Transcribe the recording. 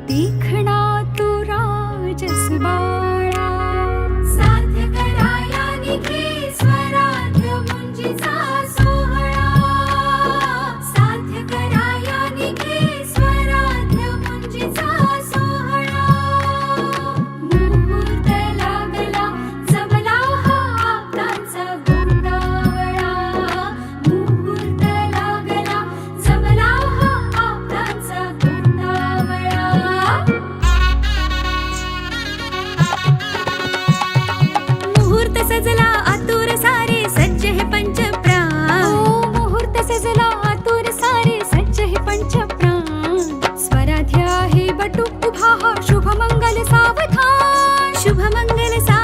देखणा तू राजस बाळा, साध्य कराया निघे स्वराध्य मुंजीचा सोहळा, साध्य कराया निघे स्वराध्य मुंजीचा सोहळा. मुहूर्त लागला जमला हा आपटांचा गोंडावळा, मुहूर्त लागला जमला हा आपटांचा गोंडावळा. मुहूर्त सजला आतुर सारे सज्ज हे पंचप्राण, मुहूर्त सजला आतुर सारे सज्ज हे पंचप्राण. स्वराध्य आहे बटू उभा हा शुभमंगल सावधान, शुभमंगल सावधान.